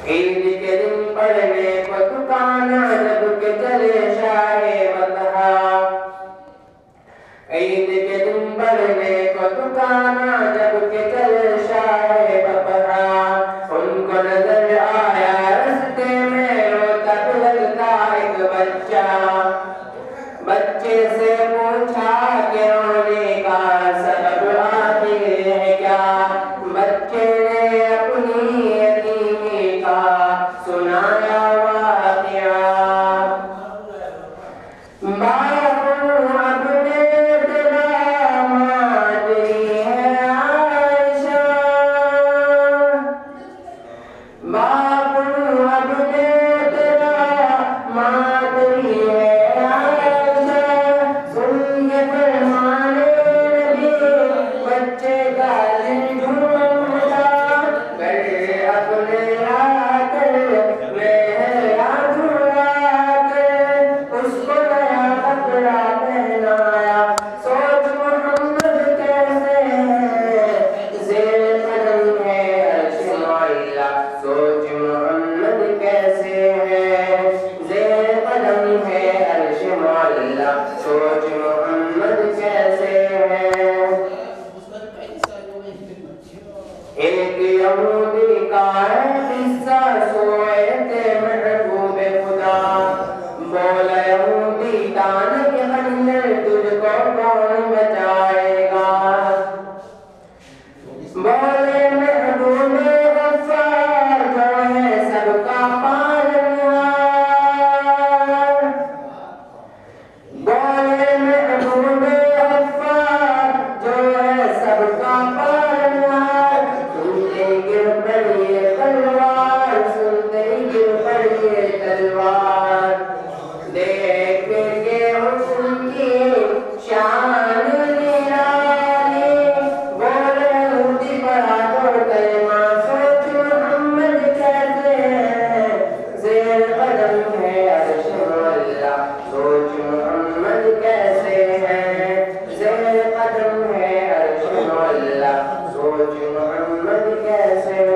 عید کے دن پڑھنے کو دکان جب کے چلے شاہ بتہا بچے سے پوچھا کہ رونے کا سبب آخر ہے کیا؟ بچے نے اپنی یتیمی کا سنایا واقعہ۔ باپ اپنے دلا مادری ہے عائشہ، باپ اپنے دلا مادری ہے عائشہ، سن کے فرمانے نبی بچے کا دل ڈھونڈا، گھر اپنے آ کر مہرا دھلا کر اس کو نیا کپڑا پہنایا۔ سوچ محمد کیسے ہے زیر قدم ہے عرش معلا، سوچ محمد کیسے ہے زیر قدم ہے عرش معلا، سوچ محمد کیسے ہے۔ ایک یہودی کا ہے قصہ سوئے تھے محبوب خدا، بولا یہودی تان کے خنجر تجھ کو کون بچائے گا؟ بولے محبوب غفار جو ہے سب کا پالنہار، بولے محبوب غفار جو ہے سب کا پالنہار، سنتے گر پڑی یہ تلوار، سنتے گر پڑی یہ تلوار، دیکھ کے حسن کی شان نرالی، بولے یہودی پڑھا دو کلمہ، سوچ محمد کیسے ہے زیر قدم ہے عرش معلا، سوچ محمد کیسے ہے زیر قدم ہے عرش معلا، سوچ محمد کیسے